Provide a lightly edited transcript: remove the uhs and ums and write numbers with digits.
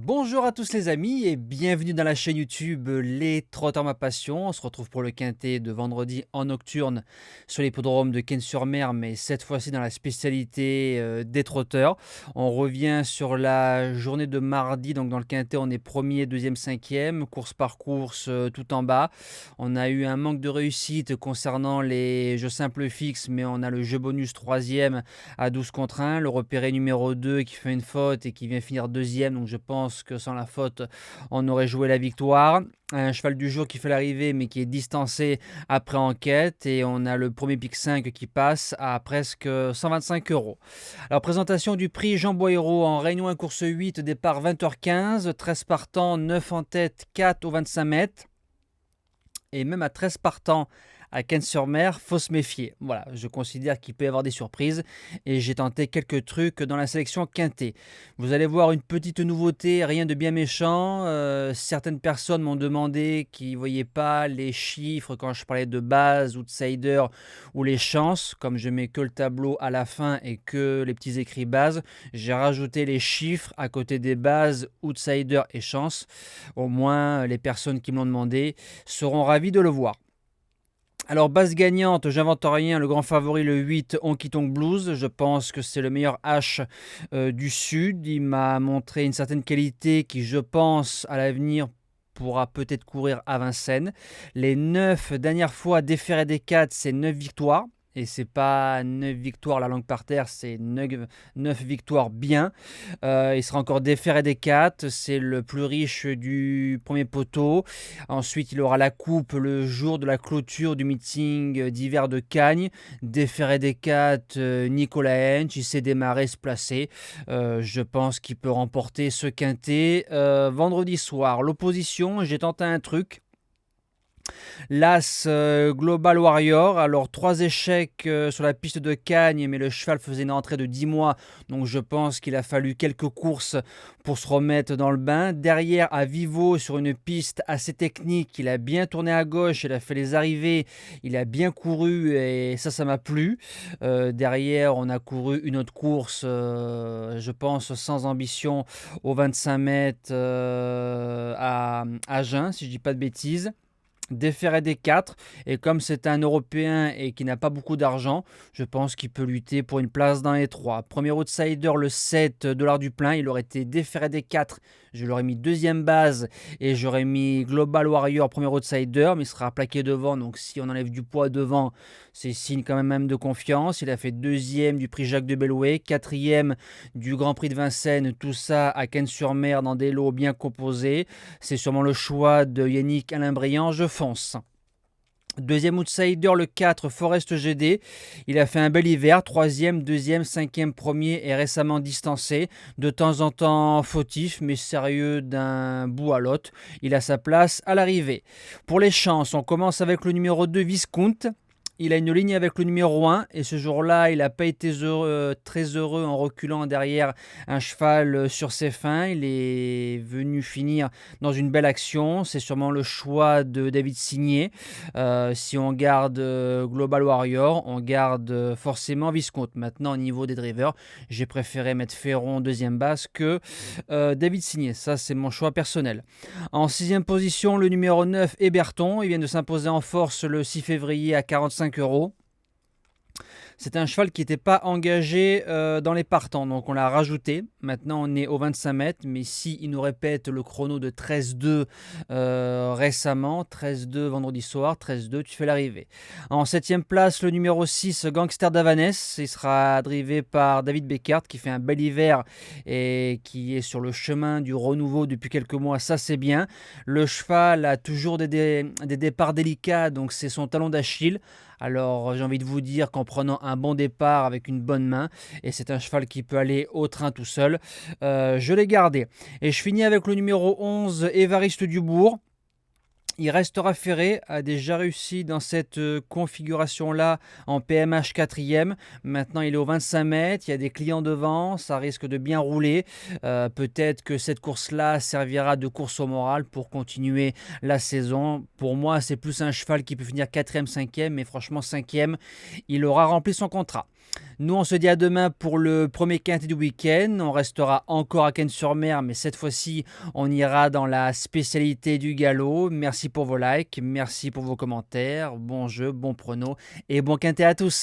Bonjour à tous les amis et bienvenue dans la chaîne YouTube Les Trotteurs Ma Passion. On se retrouve pour le quintet de vendredi en nocturne sur l'hippodrome de Cannes-sur-Mer, mais cette fois-ci dans la spécialité des trotteurs. On revient sur la journée de mardi, donc dans le quintet on est premier, deuxième, cinquième, course par course tout en bas. On a eu un manque de réussite concernant les jeux simples fixes, mais on a le jeu bonus troisième à 12 contre 1, le repéré numéro 2 qui fait une faute et qui vient finir deuxième, donc je pense que sans la faute on aurait joué la victoire. Un cheval du jour qui fait l'arrivée mais qui est distancé après enquête, et on a le premier pic 5 qui passe à presque 125 euros. Alors présentation du prix Jean Boyero en Réunion 1 course 8, départ 20h15, 13 partants, 9 en tête, 4 au 25 mètres, et même à 13 partants à Cannes-sur-Mer, faut se méfier. Voilà, je considère qu'il peut y avoir des surprises et j'ai tenté quelques trucs dans la sélection quintet. Vous allez voir une petite nouveauté, rien de bien méchant. Certaines personnes m'ont demandé qu'ils ne voyaient pas les chiffres quand je parlais de base, outsider ou les chances. Comme je mets que le tableau à la fin et que les petits écrits base, j'ai rajouté les chiffres à côté des bases, outsider et chances. Au moins, les personnes qui me l'ont demandé seront ravies de le voir. Alors, base gagnante, j'invente rien, le grand favori, le 8, Honky Tonk Blues. Je pense que c'est le meilleur H du Sud. Il m'a montré une certaine qualité qui, je pense, à l'avenir pourra peut-être courir à Vincennes. Les 9 dernières fois déférés des 4, c'est 9 victoires. Et c'est pas 9 victoires la langue par terre, c'est 9 victoires bien. Il sera encore déféré des 4, c'est le plus riche du premier poteau. Ensuite, il aura la coupe le jour de la clôture du meeting d'hiver de Cagnes. Déféré des 4, Nicolas Hench, il sait démarrer, se placer. Je pense qu'il peut remporter ce quintet. Vendredi soir, l'opposition, j'ai tenté un truc. L'As Global Warrior, alors 3 échecs sur la piste de Cagnes, mais le cheval faisait une entrée de 10 mois, donc je pense qu'il a fallu quelques courses pour se remettre dans le bain. Derrière, à Vivo, sur une piste assez technique, il a bien tourné à gauche, il a fait les arrivées, il a bien couru et ça m'a plu. Derrière, on a couru une autre course, je pense sans ambition, au 25 mètres à Agen, si je dis pas de bêtises. Déféré des 4, et comme c'est un Européen et qui n'a pas beaucoup d'argent, je pense qu'il peut lutter pour une place dans les 3. Premier outsider, le 7 $ du plein, il aurait été déféré des 4, je l'aurais mis deuxième base et j'aurais mis Global Warrior premier outsider, mais il sera plaqué devant, donc si on enlève du poids devant, c'est signe quand même de confiance. Il a fait deuxième du prix Jacques de Bellouet, quatrième du Grand Prix de Vincennes, tout ça à Cannes-sur-Mer dans des lots bien composés. C'est sûrement le choix de Yannick Alain-Briand, je fonce. Deuxième outsider, le 4, Forest GD. Il a fait un bel hiver, troisième, deuxième, cinquième, premier et récemment distancé. De temps en temps fautif, mais sérieux d'un bout à l'autre. Il a sa place à l'arrivée. Pour les chances, on commence avec le numéro 2, Viscount. Il a une ligne avec le numéro 1 et ce jour-là, il n'a pas été très heureux en reculant derrière un cheval sur ses fins. Il est venu finir dans une belle action. C'est sûrement le choix de David Signé. Si on garde Global Warrior, on garde forcément Viscount. Maintenant, au niveau des drivers, j'ai préféré mettre Ferron deuxième base que David Signé. Ça, c'est mon choix personnel. En sixième position, le numéro 9, Héberton. Il vient de s'imposer en force le 6 février à 45 euros. C'est un cheval qui n'était pas engagé dans les partants, donc on l'a rajouté. Maintenant, on est au 25 mètres, mais s'il nous répète le chrono de 13-2 récemment, 13-2 vendredi soir, 13-2, tu fais l'arrivée. En septième place, le numéro 6, Gangster d'Avanès. Il sera drivé par David Beckert, qui fait un bel hiver et qui est sur le chemin du renouveau depuis quelques mois. Ça, c'est bien. Le cheval a toujours des départs délicats, donc c'est son talon d'Achille. Alors j'ai envie de vous dire qu'en prenant un bon départ avec une bonne main, et c'est un cheval qui peut aller au train tout seul, je l'ai gardé. Et je finis avec le numéro 11, Évariste Dubourg. Il restera ferré, a déjà réussi dans cette configuration-là en PMH 4e. Maintenant, il est au 25 mètres, il y a des clients devant, ça risque de bien rouler. Peut-être que cette course-là servira de course au moral pour continuer la saison. Pour moi, c'est plus un cheval qui peut finir 4e, 5e, mais franchement 5e, il aura rempli son contrat. Nous, on se dit à demain pour le premier quintet du week-end. On restera encore à Cannes-sur-Mer, mais cette fois-ci, on ira dans la spécialité du galop. Merci pour vos likes, merci pour vos commentaires. Bon jeu, bon prono et bon quintet à tous.